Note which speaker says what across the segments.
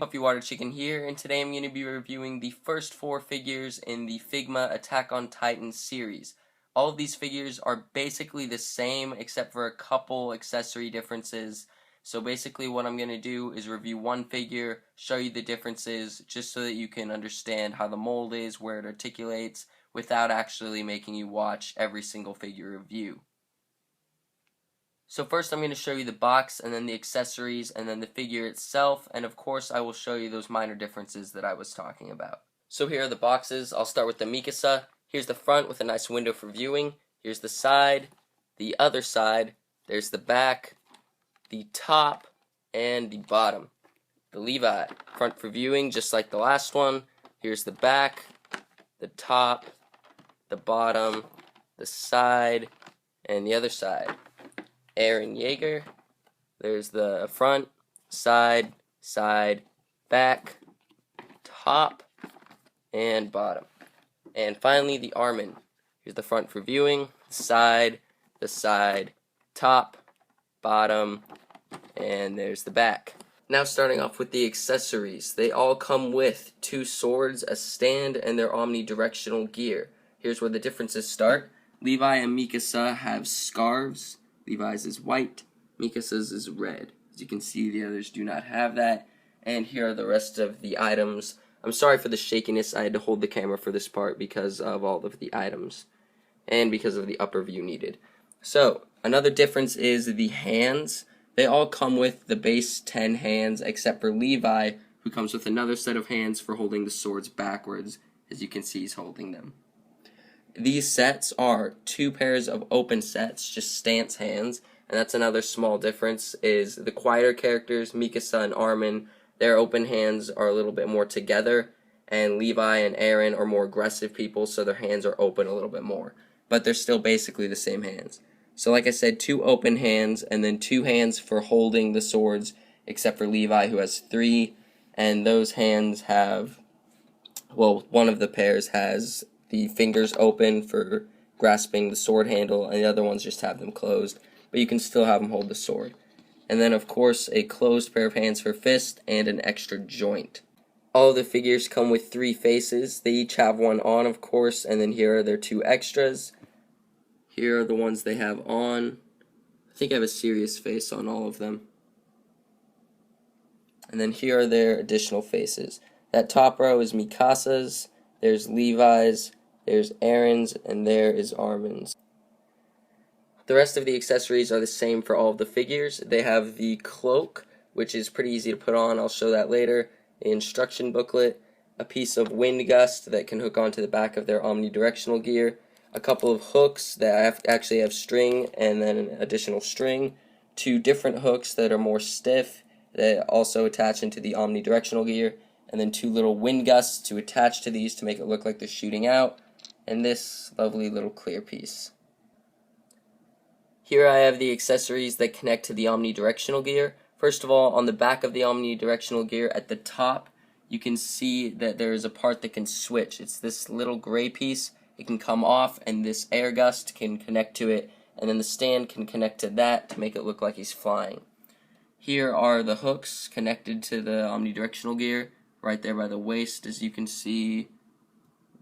Speaker 1: Puffy Water Chicken here, and today I'm going to be reviewing the first 4 figures in the Figma Attack on Titan series. All of these figures are basically the same except for a couple accessory differences. So basically what I'm going to do is review one figure, show you the differences, just so that you can understand how the mold is, where it articulates, without actually making you watch every single figure review. So first I'm going to show you the box, and then the accessories, and then the figure itself, and of course I will show you those minor differences that I was talking about. So here are the boxes. I'll start with the Mikasa. Here's the front with a nice window for viewing. Here's the side, the other side, there's the back, the top, and the bottom. The Levi, front for viewing just like the last one. Here's the back, the top, the bottom, the side, and the other side. Eren Yeager, there's the front, side, back, top, and bottom. And finally the Armin. Here's the front for viewing, the side, top, bottom, and there's the back. Now starting off with the accessories. They all come with 2 swords, a stand, and their omnidirectional gear. Here's where the differences start. Levi and Mikasa have scarves. Levi's is white, Mikasa's is red. As you can see, the others do not have that. And here are the rest of the items. I'm sorry for the shakiness. I had to hold the camera for this part because of all of the items and because of the upper view needed. So, another difference is the hands. They all come with the base 10 hands except for Levi, who comes with another set of hands for holding the swords backwards. As you can see, he's holding them. These sets are 2 pairs of open sets, just stance hands, and that's another small difference, is the quieter characters, Mikasa and Armin, their open hands are a little bit more together, and Levi and Eren are more aggressive people, so their hands are open a little bit more. But they're still basically the same hands. So like I said, 2 open hands, and then 2 hands for holding the swords, except for Levi, who has 3, and those hands have, well, one of the pairs has the fingers open for grasping the sword handle, and the other ones just have them closed, but you can still have them hold the sword. And then, of course, a closed pair of hands for fist and an extra joint. All of the figures come with 3 faces. They each have one on, of course, and then here are their 2 extras. Here are the ones they have on. I think I have a serious face on all of them. And then here are their additional faces. That top row is Mikasa's, there's Levi's, there's Eren's, and there is Armin's. The rest of the accessories are the same for all of the figures. They have the cloak, which is pretty easy to put on. I'll show that later. The instruction booklet, a piece of wind gust that can hook onto the back of their omnidirectional gear, a couple of hooks that actually have string and then an additional string, 2 different hooks that are more stiff that also attach into the omnidirectional gear, and then 2 little wind gusts to attach to these to make it look like they're shooting out, and this lovely little clear piece. Here I have the accessories that connect to the omnidirectional gear. First of all, on the back of the omnidirectional gear at the top, you can see that there is a part that can switch. It's this little gray piece. It can come off, and this air gust can connect to it, and then the stand can connect to that to make it look like he's flying. Here are the hooks connected to the omnidirectional gear, right there by the waist, as you can see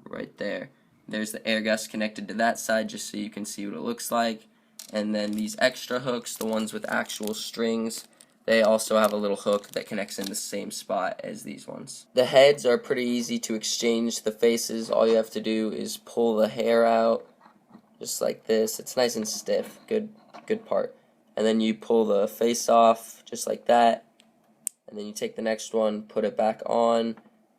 Speaker 1: right there. There's the air gust connected to that side just so you can see what it looks like. And then these extra hooks, the ones with actual strings, they also have a little hook that connects in the same spot as these ones. The heads are pretty easy to exchange the faces. All you have to do is pull the hair out just like this. It's nice and stiff. Good part. And then you pull the face off just like that. And then you take the next one, put it back on,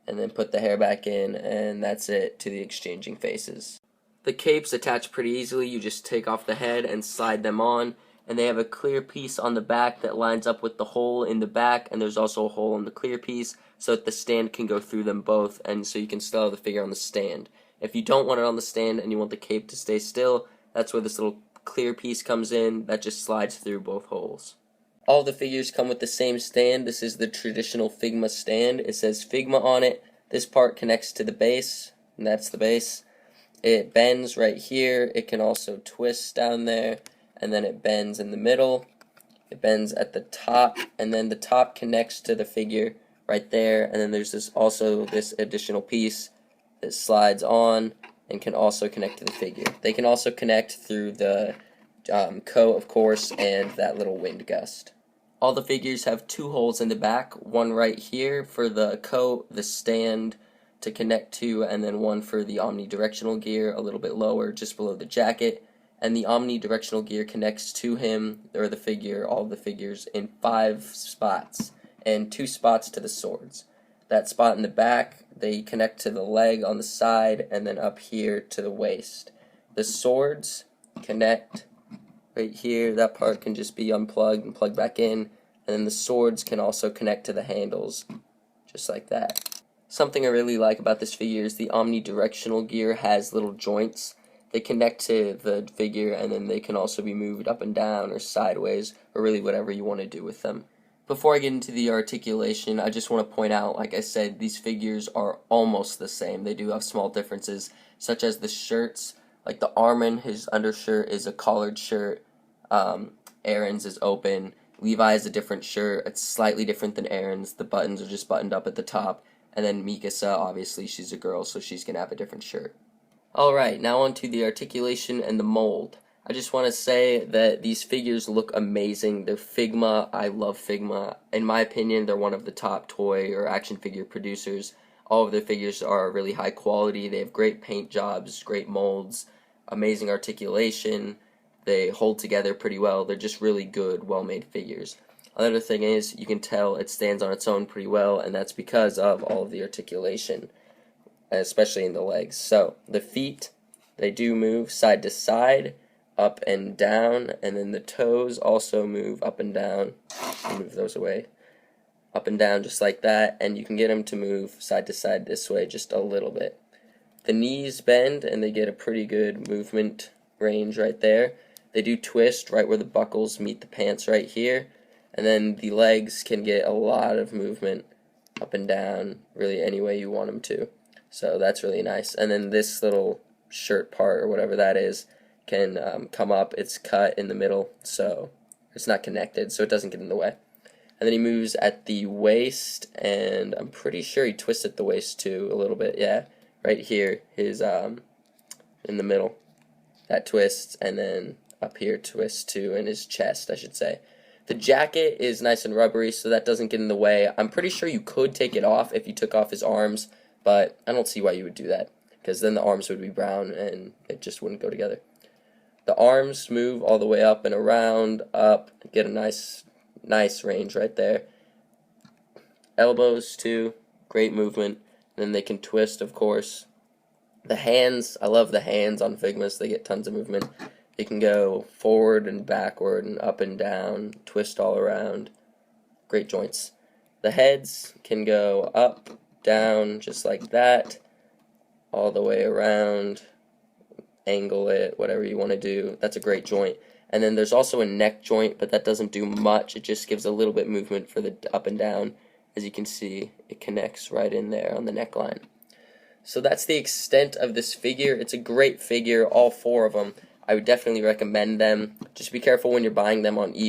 Speaker 1: and then put the hair back in, and that's it to the exchanging faces. The capes attach pretty easily. You just take off the head and slide them on, and they have a clear piece on the back that lines up with the hole in the back, and there's also a hole in the clear piece so that the stand can go through them both, and so you can still have the figure on the stand. If you don't want it on the stand and you want the cape to stay still, that's where this little clear piece comes in that just slides through both holes. All the figures come with the same stand. This is the traditional Figma stand. It says Figma on it. This part connects to the base, and that's the base. It bends right here. It can also twist down there, and then it bends in the middle. It bends at the top, and then the top connects to the figure right there, and then there's this additional piece that slides on and can also connect to the figure. They can also connect through the coat, of course, and that little wind gust. All the figures have 2 holes in the back, one right here for the coat, the stand to connect to, and then one for the omnidirectional gear a little bit lower, just below the jacket. And the omnidirectional gear connects to him, or the figure, all the figures, in 5 spots, and 2 spots to the swords. That spot in the back, they connect to the leg on the side, and then up here to the waist. The swords connect right here. That part can just be unplugged and plugged back in, and then the swords can also connect to the handles, just like that. Something I really like about this figure is the omnidirectional gear has little joints. They connect to the figure, and then they can also be moved up and down or sideways, or really whatever you want to do with them. Before I get into the articulation, I just want to point out, like I said, these figures are almost the same. They do have small differences, such as the shirts. Like the Armin, his undershirt is a collared shirt. Aaron's is open. Levi is a different shirt. It's slightly different than Aaron's. The buttons are just buttoned up at the top. And then Mikasa, obviously, she's a girl, so she's going to have a different shirt. Alright, now on to the articulation and the mold. I just want to say that these figures look amazing. They're Figma. I love Figma. In my opinion, they're one of the top toy or action figure producers. All of their figures are really high quality. They have great paint jobs, great molds, amazing articulation. They hold together pretty well. They're just really good, well-made figures. Another thing is, you can tell it stands on its own pretty well, and that's because of all of the articulation, especially in the legs. So, the feet, they do move side to side, up and down, and then the toes also move up and down. Move those away. Up and down just like that, and you can get them to move side to side this way just a little bit. The knees bend, and they get a pretty good movement range right there. They do twist right where the buckles meet the pants right here, and then the legs can get a lot of movement up and down, really any way you want them to. So that's really nice. And then this little shirt part, or whatever that is, can come up. It's cut in the middle, so it's not connected, so it doesn't get in the way. And then he moves at the waist, and I'm pretty sure he twists at the waist too a little bit. Yeah, right here, his in the middle, that twists, and then up here twists too, in his chest, I should say. The jacket is nice and rubbery, so that doesn't get in the way. I'm pretty sure you could take it off if you took off his arms, but I don't see why you would do that, because then the arms would be brown and it just wouldn't go together. The arms move all the way up and around, up, get a nice range right there. Elbows too, great movement. And then they can twist, of course. The hands, I love the hands on Figmas. They get tons of movement. They can go forward and backward and up and down, twist all around. Great joints. The heads can go up, down, just like that, all the way around, angle it, whatever you want to do. That's a great joint. And then there's also a neck joint, but that doesn't do much. It just gives a little bit movement for the up and down. As you can see, it connects right in there on the neckline. So that's the extent of this figure. It's a great figure, all 4 of them. I would definitely recommend them. Just be careful when you're buying them on eBay.